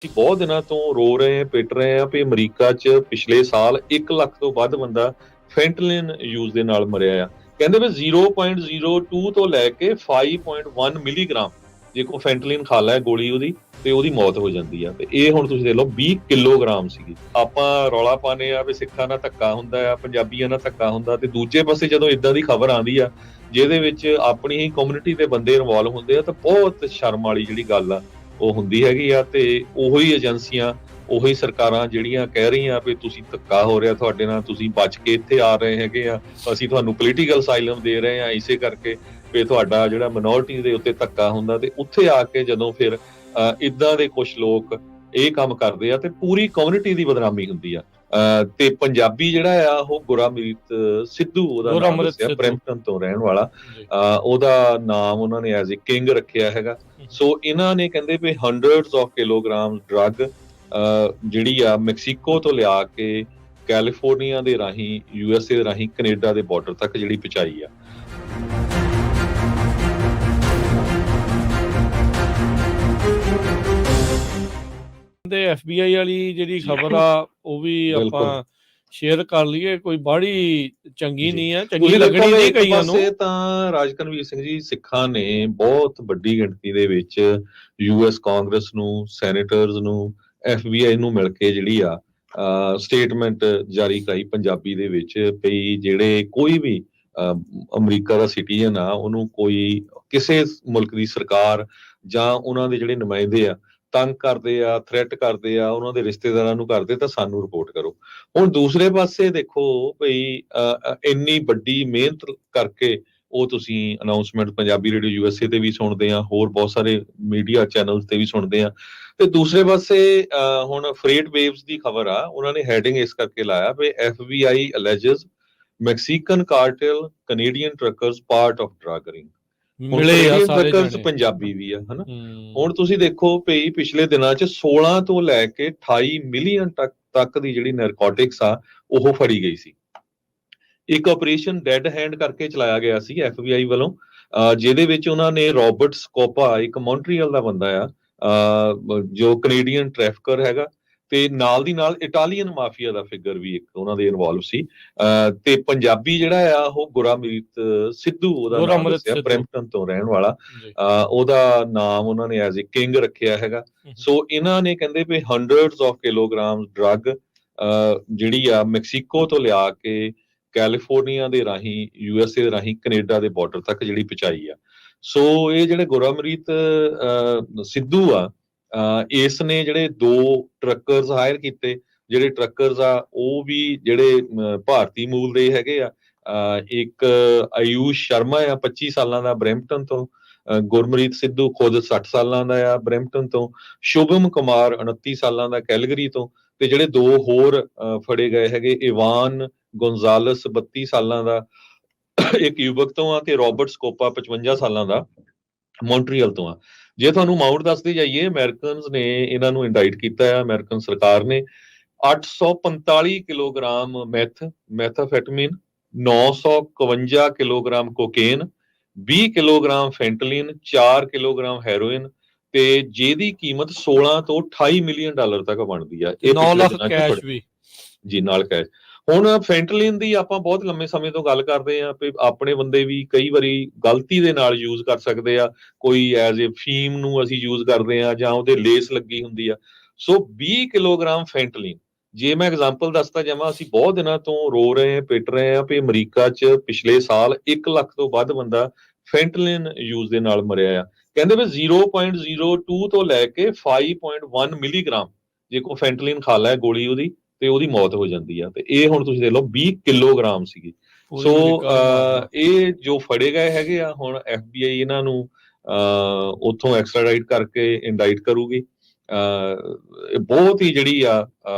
ਅਸੀਂ ਬਹੁਤ ਦਿਨਾਂ ਤੋਂ ਰੋ ਰਹੇ ਹਾਂ, ਪਿੱਟ ਰਹੇ ਹਾਂ ਵੀ ਅਮਰੀਕਾ 'ਚ ਪਿਛਲੇ ਸਾਲ 1 ਲੱਖ ਤੋਂ ਵੱਧ ਬੰਦਾ ਫੈਂਟਲਿਨ ਯੂਜ਼ ਦੇ ਨਾਲ ਮਰਿਆ ਆ। ਕਹਿੰਦੇ ਵੀ 0.02 ਤੋਂ ਲੈ ਕੇ 5.1 ਮਿਲੀਗ੍ਰਾਮ ਜੇ ਕੋਈ ਫੈਂਟਲਿਨ ਖਾ ਲੈ ਗੋਲੀ ਉਹਦੀ ਤੇ ਉਹਦੀ ਮੌਤ ਹੋ ਜਾਂਦੀ ਆ। ਤੇ ਇਹ ਹੁਣ ਤੁਸੀਂ ਦੇਖ ਲਓ 20 ਕਿਲੋਗ੍ਰਾਮ ਸੀਗੀ। ਆਪਾਂ ਰੌਲਾ ਪਾਉਂਦੇ ਆ ਵੀ ਸਿੱਖਾਂ ਨਾਲ ਧੱਕਾ ਹੁੰਦਾ ਆ, ਪੰਜਾਬੀਆਂ ਨਾਲ ਧੱਕਾ ਹੁੰਦਾ, ਤੇ ਦੂਜੇ ਪਾਸੇ ਜਦੋਂ ਇਦਾਂ ਦੀ ਖਬਰ ਆਉਂਦੀ ਆ ਜਿਹਦੇ ਵਿੱਚ ਆਪਣੀ ਹੀ ਕਮਿਊਨਿਟੀ ਦੇ ਬੰਦੇ ਇਨਵੋਲਵ ਹੁੰਦੇ ਆ ਤਾਂ ਬਹੁਤ ਸ਼ਰਮ ਵਾਲੀ ਜਿਹੜੀ ਗੱਲ ਆ ਉਹ ਹੁੰਦੀ ਹੈਗੀ ਆ। ਤੇ ਉਹੀ ਏਜੰਸੀਆਂ, ਉਹੀ ਸਰਕਾਰਾਂ ਜਿਹੜੀਆਂ ਕਹਿ ਰਹੀਆਂ ਵੀ ਤੁਸੀਂ ਧੱਕਾ ਹੋ ਰਿਹਾ ਤੁਹਾਡੇ ਨਾਲ, ਤੁਸੀਂ ਬਚ ਕੇ ਇੱਥੇ ਆ ਰਹੇ ਹੈਗੇ ਆ, ਅਸੀਂ ਤੁਹਾਨੂੰ ਪੋਲੀਟੀਕਲ ਅਸਾਈਲਮ ਦੇ ਰਹੇ ਆ ਇਸੇ ਕਰਕੇ ਵੀ ਤੁਹਾਡਾ ਜਿਹੜਾ ਮਿਨੋਰਟੀ ਦੇ ਉੱਤੇ ਧੱਕਾ ਹੁੰਦਾ। ਤੇ ਉੱਥੇ ਆ ਕੇ ਜਦੋਂ ਫਿਰ ਇਦਾਂ ਦੇ ਕੁਝ ਲੋਕ ਇਹ ਕੰਮ ਕਰਦੇ ਆ ਤੇ ਪੂਰੀ ਕਮਿਊਨਿਟੀ ਦੀ ਬਦਨਾਮੀ ਹੁੰਦੀ ਆ। ਤੇ ਪੰਜਾਬੀ ਜਿਹੜਾ ਆ ਉਹ ਗੁਰਮੀਤ ਸਿੱਧੂ ਉਹਦਾ ਨਾਮ ਦੱਸਿਆ, ਬ੍ਰੈਂਪਟਨ ਤੋਂ ਰਹਿਣ ਵਾਲਾ। ਉਹਦਾ ਨਾਮ ਉਹਨਾਂ ਨੇ ਐਜ਼ ਏ ਕਿੰਗ ਰੱਖਿਆ ਹੈਗਾ। ਸੋ ਇਹਨਾਂ ਨੇ ਕਹਿੰਦੇ ਵੀ ਹੰਡਰਡਸ ਆਫ ਕਿਲੋਗ੍ਰਾਮ ਡਰੱਗ ਜਿਹੜੀ ਆ ਮੈਕਸੀਕੋ ਤੋਂ ਲਿਆ ਕੇ ਕੈਲੀਫੋਰਨੀਆ ਦੇ ਰਾਹੀਂ, USA ਦੇ ਰਾਹੀਂ ਕੈਨੇਡਾ ਦੇ ਬਾਰਡਰ ਤੱਕ ਜਿਹੜੀ ਪਹੁੰਚਾਈ ਆ। ਤੇ FBI ਵਾਲੀ ਜਿਹੜੀ ਖਬਰ ਆ ਉਹ ਵੀ ਆਪਾਂ ਸ਼ੇਅਰ ਕਰ ਲਈਏ। ਕੋਈ ਬਾੜੀ ਚੰਗੀ ਨਹੀਂ ਹੈ, ਚੰਗੀ ਲੱਗਣੀ ਨਹੀਂ ਕਈਆਂ ਨੂੰ। ਤਾਂ ਰਾਜਕਨਵੀਰ ਸਿੰਘ ਜੀ, ਸਿੱਖਾਂ ਨੇ ਬਹੁਤ ਵੱਡੀ ਗਿਣਤੀ ਦੇ ਵਿੱਚ US ਕਾਂਗਰਸ ਨੂੰ, ਸੈਨੇਟਰਸ ਨੂੰ, FBI ਨੂੰ ਮਿਲ ਕੇ ਜਿਹੜੀ ਆ ਸਟੇਟਮੈਂਟ ਜਾਰੀ ਕਰਾਈ ਪੰਜਾਬੀ ਦੇ ਵਿੱਚ ਵੀ ਜਿਹੜੇ ਕੋਈ ਵੀ ਅਮਰੀਕਾ ਦਾ ਸਿਟੀਜ਼ਨ ਆ ਉਹਨੂੰ ਕੋਈ ਕਿਸੇ ਮੁਲਕ ਦੀ ਸਰਕਾਰ ਜਾਂ ਉਹਨਾਂ ਦੇ ਜਿਹੜੇ ਨੁਮਾਇੰਦੇ ਆ ਤੰਗ ਕਰਦੇ ਆ, ਥ੍ਰੈਟ ਕਰਦੇ ਆ, ਉਹਨਾਂ ਦੇ ਰਿਸ਼ਤੇਦਾਰਾਂ ਨੂੰ ਕਰਦੇ ਤਾਂ ਸਾਨੂੰ ਰਿਪੋਰਟ ਕਰੋ। ਹੁਣ ਦੂਸਰੇ ਪਾਸੇ ਦੇਖੋ ਭਈ ਇੰਨੀ ਵੱਡੀ ਮਿਹਨਤ ਕਰਕੇ ਉਹ ਤੁਸੀਂ ਅਨਾਉਂਸਮੈਂਟ ਪੰਜਾਬੀ ਰੇਡੀਓ USA ਤੇ ਵੀ ਸੁਣਦੇ ਆ, ਹੋਰ ਬਹੁਤ ਸਾਰੇ ਮੀਡੀਆ ਚੈਨਲਸ ਤੇ ਵੀ ਸੁਣਦੇ ਆ। ਤੇ ਦੂਸਰੇ ਪਾਸੇ ਹੁਣ ਫਰੇਟ ਵੇਵਸ ਦੀ ਖਬਰ ਆ, ਉਹਨਾਂ ਨੇ ਹੈਡਿੰਗ ਇਸ ਕਰਕੇ ਲਾਇਆ ਵੀ FBI alleges Mexican cartel Canadian truckers part of drug ring. Punjabi ਵੀ ਆ, ਹਨਾ। ਹੁਣ ਤੁਸੀਂ ਦੇਖੋ ਭਈ ਪਿਛਲੇ ਦਿਨਾਂ 'ਚ 16 ਤੋਂ ਲੈ ਕੇ 28 ਮਿਲੀਅਨ ਤੱਕ ਦੀ ਜਿਹੜੀ ਨਾਰਕੋਟਿਕਸ ਆ ਉਹ ਫੜੀ ਗਈ ਸੀ। ਇੱਕ ਆਪਰੇਸ਼ਨ ਡੈਡ ਹੈਂਡ ਕਰਕੇ ਚਲਾਇਆ ਗਿਆ ਸੀ FBI ਵੱਲੋਂ, ਜਿਹਦੇ ਵਿੱਚ ਉਹਨਾਂ ਨੇ ਰੋਬਰਟ ਸਕੋਪਾ, ਇੱਕ ਮੌਂਟਰੀਅਲ ਦਾ ਬੰਦਾ ਆ ਜੋ ਕੈਨੇਡੀਅਨ ਟ੍ਰੈਫਿਕਰ ਹੈਗਾ, ਤੇ ਨਾਲ ਦੀ ਨਾਲ ਇਟਾਲੀਅਨ ਮਾਫੀਆ ਦਾ ਫਿਗਰ ਵੀ ਇੱਕ ਉਹਨਾਂ ਦੇ ਇਨਵੋਲਵ ਸੀ। ਤੇ ਪੰਜਾਬੀ ਜਿਹੜਾ ਆ ਉਹ ਗੁਰਮੀਤ ਸਿੱਧੂ ਉਹਦਾ ਨਾਮ ਦੱਸਿਆ, ਬ੍ਰੈਂਪਟਨ ਤੋਂ ਰਹਿਣ ਵਾਲਾ। ਉਹਦਾ ਨਾਮ ਉਹਨਾਂ ਨੇ ਐਜ਼ ਏ ਕਿੰਗ ਰੱਖਿਆ ਹੈਗਾ। ਸੋ ਇਹਨਾਂ ਨੇ ਕਹਿੰਦੇ ਵੀ ਹੰਡਰਡਸ ਆਫ ਕਿਲੋਗ੍ਰਾਮ ਡਰੱਗ ਜਿਹੜੀ ਆ ਮੈਕਸੀਕੋ ਤੋਂ ਲਿਆ ਕੇ ਕੈਲੀਫੋਰਨੀਆ ਦੇ ਰਾਹੀਂ, USA ਦੇ ਰਾਹੀਂ ਕੈਨੇਡਾ ਦੇ ਬਾਰਡਰ ਤੱਕ ਜਿਹੜੀ ਪਹੁੰਚਾਈ ਆ। ਸੋ ਇਹ ਜਿਹੜੇ ਗੁਰਮੀਤ ਸਿੱਧੂ ਆ, ਇਸ ਨੇ ਜਿਹੜੇ 2 ਟਰੱਕਰਸ ਹਾਇਰ ਕੀਤੇ। ਜਿਹੜੇ ਟਰੱਕਰਸ ਆ ਉਹ ਵੀ ਜਿਹੜੇ ਭਾਰਤੀ ਮੂਲ ਦੇ ਹੈਗੇ ਆ। ਇੱਕ ਆਯੂਸ਼ ਸ਼ਰਮਾ ਆ 25 ਸਾਲਾਂ ਦਾ ਬ੍ਰੈਂਪਟਨ ਤੋਂ, ਗੁਰਮੀਤ ਸਿੱਧੂ ਖੁਦ 60 ਸਾਲਾਂ ਦਾ ਆ ਬ੍ਰੈਂਪਟਨ ਤੋਂ, ਸ਼ੁਭਮ ਕੁਮਾਰ 29 ਸਾਲਾਂ ਦਾ ਕੈਲਗਰੀ ਤੋਂ, ਤੇ ਜਿਹੜੇ 2 ਹੋਰ ਫੜੇ ਗਏ ਹੈਗੇ ਇਵਾਨ ਗੋਨਜ਼ਾਲਸ 32 ਸਾਲਾਂ ਦਾ ਇੱਕ ਯੂਬਕ ਤੋਂ ਆ, ਤੇ ਰੋਬਰਟ ਸਕੋਪਾ 55 ਸਾਲਾਂ ਦਾ ਮੌਂਟਰੀਅਲ ਤੋਂ ਆ। ਜੇ ਤੁਹਾਨੂੰ ਅਮਾਊਂਟ ਦੱਸਦੇ ਜਾਈਏ, ਅਮਰੀਕਨਸ ਨੇ ਇਹਨਾਂ ਨੂੰ ਇੰਡਾਈਟ ਕੀਤਾ ਆ, ਅਮਰੀਕਨ ਸਰਕਾਰ ਨੇ 845 kilogram methamphetamine, 951 kilogram cocaine, 20 kilogram fentanyl, 4 kilogram heroin, ਤੇ ਜਿਹਦੀ ਕੀਮਤ 16 ਤੋਂ 28 ਮਿਲੀਅਨ ਡਾਲਰ ਤੱਕ ਬਣਦੀ ਆ। 9 ਲੱਖ ਕੈਸ਼ ਵੀ ਜੀ, ਨਾਲ ਕੈਸ਼। ਹੁਣ ਫੈਂਟਲਿਨ ਦੀ ਆਪਾਂ ਬਹੁਤ ਲੰਮੇ ਸਮੇਂ ਤੋਂ ਗੱਲ ਕਰਦੇ ਆ ਵੀ ਆਪਣੇ ਬੰਦੇ ਵੀ ਕਈ ਵਾਰੀ ਗਲਤੀ ਦੇ ਨਾਲ ਯੂਜ਼ ਕਰ ਸਕਦੇ ਆ, ਕੋਈ ਐਜ਼ ਏ ਫੀਮ ਨੂੰ ਅਸੀਂ ਯੂਜ਼ ਕਰਦੇ ਆ ਜਾਂ ਉਹਦੇ ਲੇਸ ਲੱਗੀ ਹੁੰਦੀ ਆ। ਸੋ 20 ਕਿਲੋਗ੍ਰਾਮ ਫੈਂਟਲਿਨ, ਜੇ ਮੈਂ ਐਗਜ਼ਾਮਪਲ ਦੱਸਦਾ ਜਾਵਾਂ, ਅਸੀਂ ਬਹੁਤ ਦਿਨਾਂ ਤੋਂ ਰੋ ਰਹੇ ਹਾਂ, ਪਿੱਟ ਰਹੇ ਹਾਂ ਵੀ ਅਮਰੀਕਾ 'ਚ ਪਿਛਲੇ ਸਾਲ 1 ਲੱਖ ਤੋਂ ਵੱਧ ਬੰਦਾ ਫੈਂਟਲਿਨ ਯੂਜ਼ ਦੇ ਨਾਲ ਮਰਿਆ ਆ। ਕਹਿੰਦੇ ਵੀ 0.02 ਤੋਂ ਲੈ ਕੇ 5.1 ਮਿਲੀਗ੍ਰਾਮ ਜੇ ਕੋਈ ਫੈਂਟਲਿਨ ਖਾ ਲੈ ਗੋਲੀ ਉਹਦੀ ਤੇ ਉਹਦੀ ਮੌਤ ਹੋ ਜਾਂਦੀ ਆ। ਤੇ ਇਹ ਹੁਣ ਤੁਸੀਂ ਦੇਖ ਲਓ 20 ਕਿਲੋਗ੍ਰਾਮ ਸੀਗੀ। ਸੋ ਇਹ ਜੋ ਫੜੇ ਗਏ ਹੈਗੇ ਆ, ਹੁਣ FBI ਇਹਨਾਂ ਨੂੰ ਉੱਥੋਂ ਐਕਸਟ੍ਰਾਡਾਈਟ ਕਰਕੇ ਇੰਡਾਈਟ ਕਰੂਗੀ। ਬਹੁਤ ਹੀ ਜਿਹੜੀ ਆ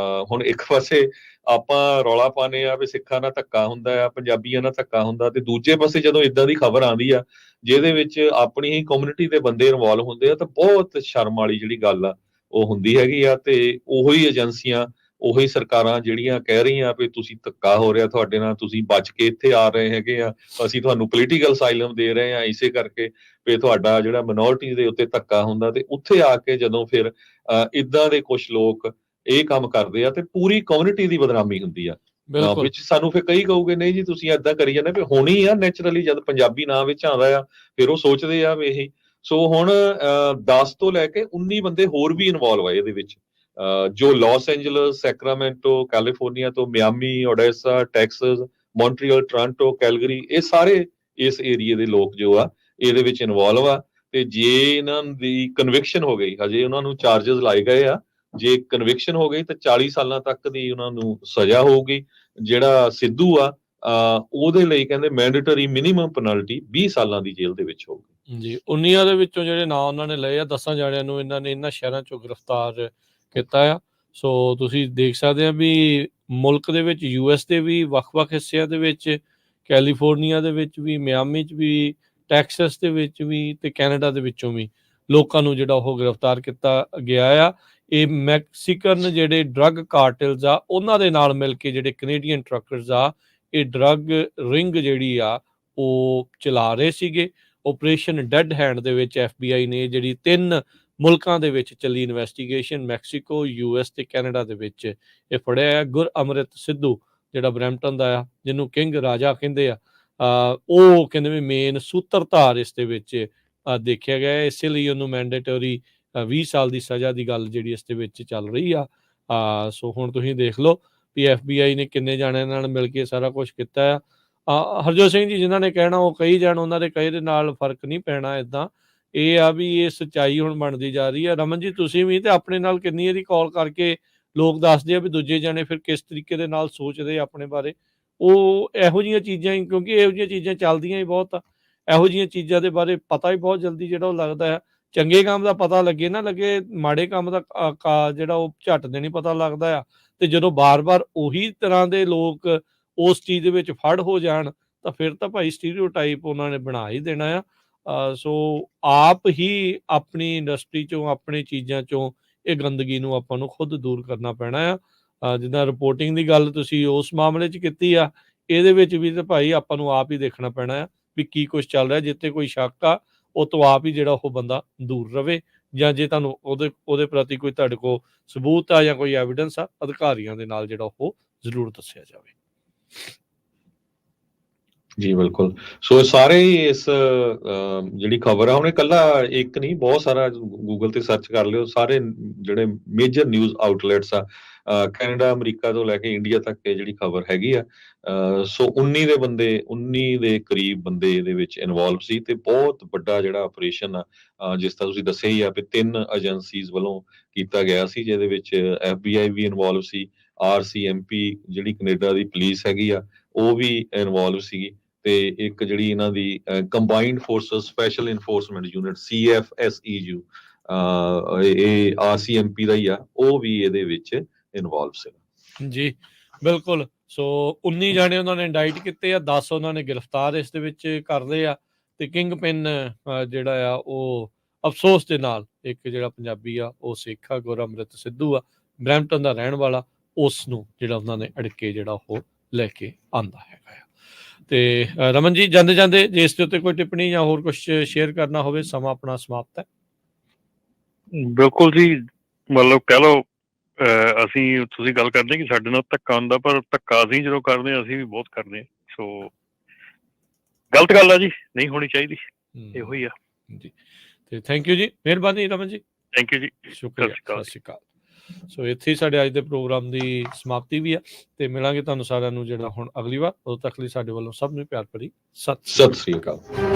ਹੁਣ ਇੱਕ ਪਾਸੇ ਆਪਾਂ ਰੌਲਾ ਪਾਉਂਦੇ ਆ ਵੀ ਸਿੱਖਾਂ ਨਾਲ ਧੱਕਾ ਹੁੰਦਾ ਆ, ਪੰਜਾਬੀਆਂ ਨਾਲ ਧੱਕਾ ਹੁੰਦਾ, ਤੇ ਦੂਜੇ ਪਾਸੇ ਜਦੋਂ ਇਦਾਂ ਦੀ ਖਬਰ ਆਉਂਦੀ ਆ ਜਿਹਦੇ ਵਿੱਚ ਆਪਣੀ ਹੀ ਕਮਿਊਨਿਟੀ ਦੇ ਬੰਦੇ ਇਨਵੋਲਵ ਹੁੰਦੇ ਆ ਤਾਂ ਬਹੁਤ ਸ਼ਰਮ ਵਾਲੀ ਜਿਹੜੀ ਗੱਲ ਆ ਉਹ ਹੁੰਦੀ ਹੈਗੀ ਆ। ਤੇ ਉਹੀ ਏਜੰਸੀਆਂ, ਉਹੀ ਸਰਕਾਰਾਂ ਜਿਹੜੀਆਂ ਕਹਿ ਰਹੀਆਂ ਵੀ ਤੁਸੀਂ ਧੱਕਾ ਹੋ ਰਿਹਾ ਤੁਹਾਡੇ ਨਾਲ, ਤੁਸੀਂ ਬਚ ਕੇ ਇੱਥੇ ਆ ਰਹੇ ਹੈਗੇ ਆ, ਅਸੀਂ ਤੁਹਾਨੂੰ ਪੋਲੀਟੀਕਲ ਅਸਾਈਲਮ ਦੇ ਰਹੇ ਆ ਇਸੇ ਕਰਕੇ ਵੀ ਤੁਹਾਡਾ ਜਿਹੜਾ ਮਿਨੋਰਟੀ ਦੇ ਉੱਤੇ ਧੱਕਾ ਹੁੰਦਾ, ਤੇ ਉੱਥੇ ਆ ਕੇ ਜਦੋਂ ਫਿਰ ਇਦਾਂ ਦੇ ਕੁਝ ਲੋਕ ਇਹ ਕੰਮ ਕਰਦੇ ਆ ਤੇ ਪੂਰੀ ਕਮਿਊਨਿਟੀ ਦੀ ਬਦਨਾਮੀ ਹੁੰਦੀ ਆ, ਵਿੱਚ ਸਾਨੂੰ ਫਿਰ ਕਈ ਕਹੋਗੇ ਨਹੀਂ ਜੀ ਤੁਸੀਂ ਏਦਾਂ ਕਰੀ ਜਾਂਦੇ, ਵੀ ਹੋਣੀ ਆ ਨੈਚੁਰਲੀ ਜਦ ਪੰਜਾਬੀ ਨਾਂ ਵਿੱਚ ਆਉਂਦਾ ਆ ਫਿਰ ਉਹ ਸੋਚਦੇ ਆ ਵੀ ਇਹੀ। ਸੋ ਹੁਣ 10 ਤੋਂ ਲੈ ਕੇ 19 ਬੰਦੇ ਹੋਰ ਵੀ ਇਨਵੋਲਵ ਆ ਇਹਦੇ ਵਿੱਚ, ਜੋ ਲਾਸ ਐਂਜਲਸ, ਸੈਕਰਾਮੈਂਟੋ, ਕੈਲੀਫੋਰਨੀਆ ਤੋਂ, Miami, Odessa, Texas, Montreal, Toronto, Calgary, ਇਹ ਸਾਰੇ ਇਸ ਏਰੀਏ ਦੇ ਲੋਕ ਜੋ ਆ ਇਹਦੇ ਵਿੱਚ ਇਨਵੋਲਵ ਆ। ਤੇ ਜੇ ਇਹਨਾਂ ਦੀ ਕਨਵਿਕਸ਼ਨ ਹੋ ਗਈ, ਹਜੇ ਉਹਨਾਂ ਨੂੰ ਚਾਰजेस ਲਾਏ ਗਏ ਆ, ਜੇ ਕਨਵਿਕਸ਼ਨ ਹੋ ਗਈ ਤਾਂ 40 ਸਾਲਾਂ ਤੱਕ ਦੀ ਉਹਨਾਂ ਨੂੰ ਸਜ਼ਾ ਹੋਊਗੀ। ਜਿਹੜਾ ਸਿੱਧੂ ਆ ਉਹਦੇ ਲਈ ਕਹਿੰਦੇ ਮੈਂਡੇਟਰੀ ਮਿਨੀਮਮ ਪੈਨਲਟੀ 20 ਸਾਲਾਂ ਦੀ ਜੇਲ੍ਹ ਦੇ ਵਿੱਚ ਹੋਊਗੀ ਜੀ। 19 ਦੇ ਵਿੱਚੋਂ ਜਿਹੜੇ ਨਾਂ ਉਹਨਾਂ ਨੇ ਲਏ ਆ, 10 ਜਾਣਿਆਂ ਨੂੰ ਇਹਨਾਂ ਨੇ ਇਹਨਾਂ ਸ਼ਹਿਰਾਂ ਚੋਂ ਗ੍ਰਿਫਤਾਰ ਕੀਤਾ ਆ। ਸੋ ਤੁਸੀਂ ਦੇਖ ਸਕਦੇ ਆ ਵੀ ਮੁਲਕ ਦੇ ਵਿੱਚ US ਦੇ ਵੀ ਵੱਖ-ਵੱਖ ਹਿੱਸਿਆਂ ਦੇ ਵਿੱਚ, ਕੈਲੀਫੋਰਨੀਆ ਦੇ ਵਿੱਚ ਵੀ, ਮਿਆਮੀ 'ਚ ਵੀ, ਟੈਕਸਸ ਦੇ ਵਿੱਚ ਵੀ ਤੇ ਕੈਨੇਡਾ ਦੇ ਵਿੱਚੋਂ ਵੀ ਲੋਕਾਂ ਨੂੰ ਜਿਹੜਾ ਉਹ ਗ੍ਰਿਫਤਾਰ ਕੀਤਾ ਗਿਆ ਆ। ਇਹ ਮੈਕਸੀਕਨ ਜਿਹੜੇ ਡਰੱਗ ਕਾਰਟਲਸ ਆ ਉਹਨਾਂ ਦੇ ਨਾਲ ਮਿਲ ਕੇ ਜਿਹੜੇ ਕੈਨੇਡੀਅਨ ਟਰੱਕਰਸ ਆ ਇਹ ਡਰੱਗ ਰਿੰਗ ਜਿਹੜੀ ਆ ਉਹ ਚਲਾ ਰਹੇ ਸੀਗੇ। ਆਪਰੇਸ਼ਨ ਡੈਡ ਹੈਂਡ ਦੇ ਵਿੱਚ FBI ਨੇ ਜਿਹੜੀ 3 ਮੁਲਕਾਂ ਦੇ ਵਿੱਚ ਚੱਲੀ ਇਨਵੈਸਟੀਗੇਸ਼ਨ, ਮੈਕਸੀਕੋ, US ਤੇ ਕੈਨੇਡਾ ਦੇ ਵਿੱਚ ਇਹ ਫੜਿਆ ਆ। ਗੁਰਅਮਰਿਤ ਸਿੱਧੂ ਜਿਹੜਾ ਬਰੈਂਪਟਨ ਦਾ ਆ, ਜਿਹਨੂੰ ਕਿੰਗ ਰਾਜਾ ਕਹਿੰਦੇ ਆ, ਉਹ ਕਹਿੰਦੇ ਵੀ ਮੇਨ ਸੂਤਰਧਾਰ ਇਸ ਦੇ ਵਿੱਚ ਦੇਖਿਆ ਗਿਆ। ਇਸੇ ਲਈ ਉਹਨੂੰ ਮੈਂਡੇਟਰੀ 20 ਸਾਲ ਦੀ ਸਜ਼ਾ ਦੀ ਗੱਲ ਜਿਹੜੀ ਇਸ ਦੇ ਵਿੱਚ ਚੱਲ ਰਹੀ ਆ। ਸੋ ਹੁਣ ਤੁਸੀਂ ਦੇਖ ਲਓ ਵੀ FBI ਨੇ ਕਿੰਨੇ ਜਾਣਿਆਂ ਨਾਲ ਮਿਲ ਕੇ ਸਾਰਾ ਕੁਝ ਕੀਤਾ ਆ। ਹਰਜੋਤ ਸਿੰਘ ਜੀ ਜਿਨ੍ਹਾਂ ਨੇ ਕਹਿਣਾ ਉਹ ਕਹੀ ਜਾਣ, ਉਹਨਾਂ ਦੇ ਕਹੇ ਦੇ ਨਾਲ ਫਰਕ ਨਹੀਂ ਪੈਣਾ। ਇੱਦਾਂ ਇਹ ਆ ਵੀ ਇਹ ਸੱਚਾਈ ਹੁਣ ਬਣਦੀ ਜਾ ਰਹੀ ਆ। ਰਮਨ ਜੀ ਤੁਸੀਂ ਵੀ ਤੇ ਆਪਣੇ ਨਾਲ ਕਿੰਨੀ ਵਾਰੀ ਕਾਲ ਕਰਕੇ ਲੋਕ ਦੱਸਦੇ ਆ ਵੀ ਦੂਜੇ ਜਾਣੇ ਫਿਰ ਕਿਸ ਤਰੀਕੇ ਦੇ ਨਾਲ ਸੋਚਦੇ ਆਪਣੇ ਬਾਰੇ। ਉਹ ਇਹੋ ਜਿਹੀਆਂ ਚੀਜ਼ਾਂ ਹੀ, ਕਿਉਂਕਿ ਇਹੋ ਜਿਹੀਆਂ ਚੀਜ਼ਾਂ ਚੱਲਦੀਆਂ ਹੀ ਬਹੁਤ ਆ, ਇਹੋ ਜਿਹੀਆਂ ਚੀਜ਼ਾਂ ਦੇ ਬਾਰੇ ਪਤਾ ਹੀ ਬਹੁਤ ਜਲਦੀ ਜਿਹੜਾ ਉਹ ਲੱਗਦਾ ਆ। ਚੰਗੇ ਕੰਮ ਦਾ ਪਤਾ ਲੱਗੇ ਨਾ ਲੱਗੇ, ਮਾੜੇ ਕੰਮ ਦਾ ਜਿਹੜਾ ਉਹ ਝੱਟ ਦੇ ਨਹੀਂ ਪਤਾ ਲੱਗਦਾ ਆ। ਤੇ ਜਦੋਂ ਬਾਰ-ਬਾਰ ਉਹੀ ਤਰ੍ਹਾਂ ਦੇ ਲੋਕ ਉਸ ਚੀਜ਼ ਦੇ ਵਿੱਚ ਫੜ ਹੋ ਜਾਣ ਤਾਂ ਫਿਰ ਤਾਂ ਭਾਈ ਸਟੀਰੀਓਟਾਈਪ ਉਹਨਾਂ ਨੇ ਬਣਾ ਹੀ ਦੇਣਾ ਆ। ਸੋ ਆਪ ਹੀ ਆਪਣੀ ਇੰਡਸਟਰੀ ਚੋਂ, ਆਪਣੀ ਚੀਜ਼ਾਂ ਚੋਂ ਇਹ ਗੰਦਗੀ ਨੂੰ ਆਪਾਂ ਨੂੰ ਖੁਦ ਦੂਰ ਕਰਨਾ ਪੈਣਾ ਆ। ਜਿੱਦਾਂ ਰਿਪੋਰਟਿੰਗ ਦੀ ਗੱਲ ਤੁਸੀਂ ਉਸ ਮਾਮਲੇ 'ਚ ਕੀਤੀ ਆ, ਇਹਦੇ ਵਿੱਚ ਵੀ ਤਾਂ ਭਾਈ ਆਪਾਂ ਨੂੰ ਆਪ ਹੀ ਦੇਖਣਾ ਪੈਣਾ ਆ ਵੀ ਕੀ ਕੁਝ ਚੱਲ ਰਿਹਾ। ਜਿੱਥੇ ਕੋਈ ਸ਼ੱਕ ਆ ਉਹ ਤੋਂ ਆਪ ਹੀ ਜਿਹੜਾ ਉਹ ਬੰਦਾ ਦੂਰ ਰਵੇ, ਜਾਂ ਜੇ ਤੁਹਾਨੂੰ ਉਹਦੇ ਪ੍ਰਤੀ ਕੋਈ ਤੁਹਾਡੇ ਕੋਲ ਸਬੂਤ ਆ ਜਾਂ ਕੋਈ ਐਵੀਡੈਂਸ ਆ, ਅਧਿਕਾਰੀਆਂ ਦੇ ਨਾਲ ਜਿਹੜਾ ਉਹ ਜ਼ਰੂਰ ਦੱਸਿਆ ਜਾਵੇ। ਜੀ ਬਿਲਕੁਲ। ਸੋ ਸਾਰੇ ਇਸ ਜਿਹੜੀ ਖਬਰ ਆ, ਹੁਣ ਇਕੱਲਾ ਇੱਕ ਨਹੀਂ, ਬਹੁਤ ਸਾਰਾ ਗੂਗਲ ਤੇ ਸਰਚ ਕਰ ਲਿਓ, ਸਾਰੇ ਜਿਹੜੇ ਮੇਜਰ ਨਿਊਜ਼ ਆਊਟਲੈਟਸ ਆ ਕੈਨੇਡਾ, ਅਮਰੀਕਾ ਤੋਂ ਲੈ ਕੇ ਇੰਡੀਆ ਤੱਕ ਇਹ ਜਿਹੜੀ ਖਬਰ ਹੈਗੀ ਆ। ਸੋ 19 ਦੇ ਕਰੀਬ ਬੰਦੇ ਇਹਦੇ ਵਿੱਚ ਇਨਵੋਲਵ ਸੀ ਤੇ ਬਹੁਤ ਵੱਡਾ ਜਿਹੜਾ ਆਪਰੇਸ਼ਨ ਆ, ਜਿਸ ਤਰ੍ਹਾਂ ਤੁਸੀਂ ਦੱਸਿਆ ਹੀ ਆ ਵੀ 3 ਏਜੰਸੀਜ਼ ਵੱਲੋਂ ਕੀਤਾ ਗਿਆ ਸੀ, ਜਿਹਦੇ ਵਿੱਚ FBI ਵੀ ਇਨਵੋਲਵ ਸੀ, RCMP ਜਿਹੜੀ ਕੈਨੇਡਾ ਦੀ ਪੁਲਿਸ ਹੈਗੀ ਆ ਉਹ ਵੀ ਇਨਵੋਲਵ ਸੀਗੀ, ਤੇ ਇੱਕ ਜਿਹੜੀ ਇਹਨਾਂ ਦੀ combined forces special enforcement unit CFSEU ਇਹ RCMP ਦਾ ਹੀ ਆ, ਉਹ ਵੀ ਇਹਦੇ ਵਿੱਚ ਇਨਵੋਲਵ ਸੀ। ਜੀ ਬਿਲਕੁਲ। ਸੋ 19 ਜਾਣੇ ਉਹਨਾਂ ਨੇ ਇੰਡਾਈਟ ਕੀਤੇ ਆ, 10 ਉਹਨਾਂ ਨੇ ਗ੍ਰਿਫਤਾਰ ਇਸ ਦੇ ਵਿੱਚ ਕਰ ਲਏ ਆ। ਤੇ ਕਿੰਗ ਪਿਨ ਜਿਹੜਾ ਆ ਉਹ ਅਫਸੋਸ ਦੇ ਨਾਲ ਇੱਕ ਜਿਹੜਾ ਪੰਜਾਬੀ ਆ ਉਹ ਸਿੱਖ ਆ, ਗੁਰਅਮਰਿਤ ਸਿੱਧੂ ਆ, ਬਰੈਂਪਟਨ ਦਾ ਰਹਿਣ ਵਾਲਾ, ਉਸ ਨੂੰ ਜਿਹੜਾ ਉਹਨਾਂ ਨੇ ਅੜਕੇ ਜਿਹੜਾ ਉਹ ਲੈ ਕੇ ਆਂਦਾ ਹੈਗਾ ਆ। ਤੇ ਰਮਨ ਜੀ ਜਾਂਦੇ ਜਾਂਦੇ ਜੇ ਇਸ ਦੇ ਉੱਤੇ ਕੋਈ ਟਿੱਪਣੀ ਜਾਂ ਹੋਰ ਕੁਝ ਸ਼ੇਅਰ ਕਰਨਾ ਹੋਵੇ, ਸਮਾਂ ਆਪਣਾ ਸਮਾਪਤ ਹੈ। ਬਿਲਕੁਲ ਜੀ, ਮਤਲਬ ਕਹਿ ਲਓ ਅਸੀਂ, ਤੁਸੀਂ ਗੱਲ ਕਰਦੇ ਕਿ ਸਾਡੇ ਨਾਲ ਧੱਕਾ ਹੁੰਦਾ, ਪਰ ਧੱਕਾ ਅਸੀਂ ਜਦੋਂ ਕਰਦੇ ਹਾਂ ਅਸੀਂ ਵੀ ਬਹੁਤ ਕਰਦੇ ਹਾਂ। ਸੋ ਗਲਤ ਗੱਲ ਆ ਜੀ, ਨਹੀਂ ਹੋਣੀ ਚਾਹੀਦੀ, ਇਹੋ ਹੀ ਆ ਜੀ। ਤੇ ਥੈਂਕ ਯੂ ਜੀ, ਮਿਹਰਬਾਨੀ ਰਮਨ ਜੀ, ਥੈਂਕ ਯੂ ਜੀ, ਸ਼ੁਕਰੀਆ, ਸਤਿ ਸ਼੍ਰੀ ਅਕਾਲ। ਸੋ ਇੱਥੇ ਹੀ ਸਾਡੇ ਅੱਜ ਦੇ ਪ੍ਰੋਗਰਾਮ ਦੀ ਸਮਾਪਤੀ ਵੀ ਆ, ਤੇ ਮਿਲਾਂਗੇ ਤੁਹਾਨੂੰ ਸਾਰਿਆਂ ਨੂੰ ਜਿਹੜਾ ਹੁਣ ਅਗਲੀ ਵਾਰ। ਉਦੋਂ ਤੱਕ ਲਈ ਸਾਡੇ ਵੱਲੋਂ ਸਭ ਨੂੰ ਪਿਆਰ ਭਰੀ ਸਤਿ ਸ਼੍ਰੀ ਅਕਾਲ।